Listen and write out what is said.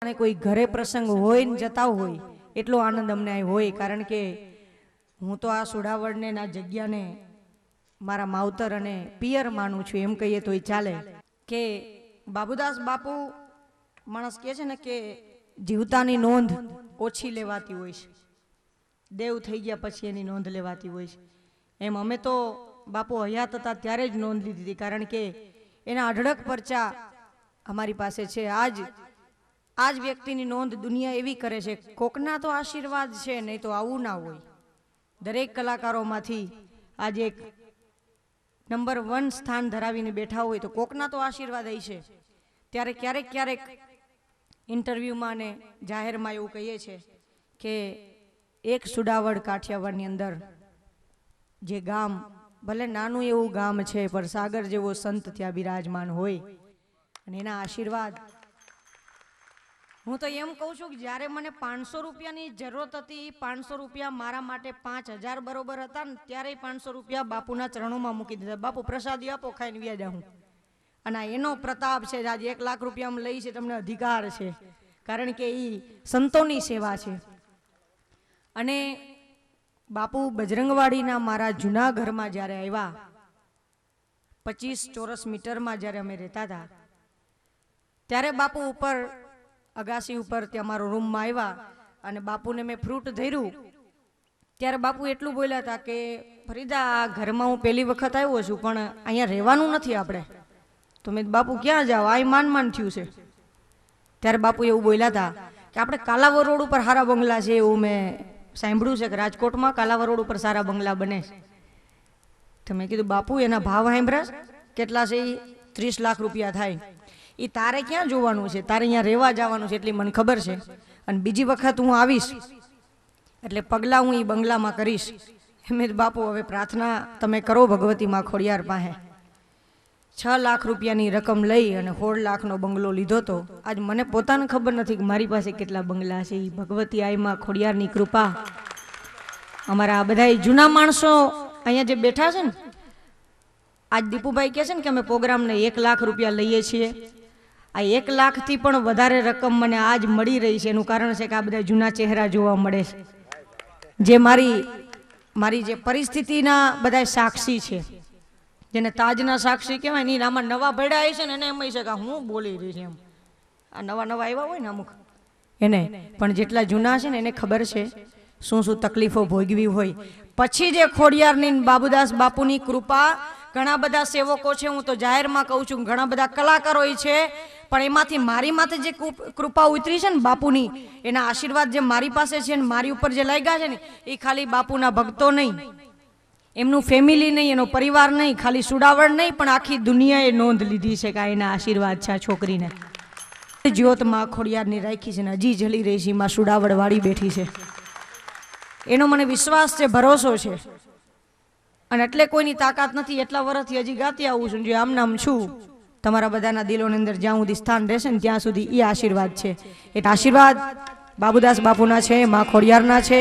कोई घरे प्रसंग होय ने जता होय एटलो आनंद अमने आ होय। कारण के हूँ तो आ सुडावड़ ने ना जग्या ने मारा मावतर अने पियर मानु छुं एम कहीए तो चाले। के बाबुदास बापू माणस कहे छे ने के जीवतानी नोंध ओછી लेवाती होय छे, देव थई गया पछी एनी नोंध लेवाती होय छे। एम अमे तो बापू हयात हता त्यारे ज नोंध लीधी हती, कारण के एना अढळक परचा अमारी पासे छे। आज व्यक्तिनी नोंध दुनिया एवी करे छे, कोकना तो आशीर्वाद छे, नहीं तो आवुं ना होय। दरेक कलाकारोमांथी आज एक नंबर 1 स्थान धरावीने बैठा होय तो कोकना तो आशीर्वाद हई छे। त्यारे क्यारेक क्यारेक इंटरव्यू में ने जाहेर में एवुं कहीए छे के एक सुडावड़ काठियावाड़नी अंदर जे गाम भले नानुं एवुं गाम छे पर सागर जेवो संत त्यां बिराजमान होय अने एना आशीर्वाद। हूँ तो एम कहूं छुं कि ज्यारे मने 500 रुपयानी जरूरत हती, 500 रुपया मारा माटे 5000 बरोबर हता ने त्यारे 500 रुपया बापूना चरणोमां मूकी दीधा। बापू प्रसादी आपो खाईने व्या जाऊं। अने एनो प्रताप छे। आज 1 लाख रुपया में लई छे तमने अधिकार छे, कारण के ई संतोनी सेवा छे। अने बापू बजरंगवाड़ीना मारा जूना घरमां ज्यारे आव्या 25 ચોરસ मीटरमां ज्यारे अमे रहेता था त्यारे बापू उपर अगासी उपर त्या मारो रूम में आव्या अने बापू ने मैं फ्रूट धर्यु त्यारे बापू एटलुं बोल्या था के फरीदा आ घरमां हूँ पहेली वखत आव्यो छुं पण अहींया रहेवानुं नथी आपणे। तो मैं बापू क्या जाओ आ मान मान थयुं छे। त्यारे बापू एवुं बोल्या था कि आपणे कालावर रोड पर सारा बंगला छे एवुं मैं सांभळ्युं छे के राजकोटमां कालावर रोड पर सारा बंगला बने छे। तो मैं कीधुं बापू एना भाव सांभळ्या केटला छे? 30 लाख रुपया थाय। ई तारे क्यां जोवानुं छे? तारे अहींया रहेवा जवानुं छे एटली मने खबर छे। अने बीजी वखत हूँ आवीश एटले पगला हूँ ई बंगलामां करीश। एम ज बापू हवे प्रार्थना तमे करो भगवती मां खोडियार पासे। 6 लाख रुपयानी रकम लई अने 16 लाखनो बंगलो लीधो तो आज मने पोताने खबर नथी के मारी पासे केटला बंगला छे। ई भगवती आई मां खोडियारनी कृपा। अमारा बधाय जूना माणसो अहींया जे बैठा छे ने आज दीपुभाई कहे छे ने के अमे प्रोग्राम ने 1 लाख रुपया लईए छीए। आ 1 लाख थी पण वधारे रकम मने आज मળી रही छे। एनुं कारण छे के आ बधा जूना चेहरा जोवा मळे छे, जे मारी जे परिस्थितिना बधा साक्षी छे, जेने ताजना साक्षी कहेवाय ने आमां नवा भळ्या आवी छे ने एने एम छे के हुं बोली रही छे। एम आ नवा नवा आव्या होय ने अमुक एने पण जेटला जूना छे ने एने खबर छे शुं शुं तकलीफो भोगवी होय। पछी जे खोडियारनी बाबुदास बापूनी कृपा घणा बधा सेवको छे। हूँ तो जाहेर में कहूं छुं घणा बधा कलाकारो छे पण एमांथी मारी माथे जे कृपा उतरी छे ने बापूनी एना आशीर्वाद जे मारी पासे छे ने मारी उपर जे लाग्या छे ने ए खाली बापूना भक्तो नहीं, एमनुं फેમિલી नहीं, एनो परिवार नहीं, खाली सुडावड़ नहीं पण आखी दुनियाए नोंध लीधी छे के एना आशीर्वाद छे। छोकरीने ज्योत मां खोडियारनी राखी छे ने हजी जली रही छे। मां सुडावड़ वाળી બેઠી छे एनो मने विश्वास छे, भरोसो छे। અને એટલે કોઈની તાકાત નથી। એટલા વર્ષથી હજી ગાતી આવું છું જે આમ નામ છું તમારા બધાના દિલોની અંદર જ્યાં સુધી સ્થાન રહેશે ને ત્યાં સુધી એ આશીર્વાદ છે। એ આશીર્વાદ બાબુદાસ બાપુના છે, મા ખોડિયારના છે।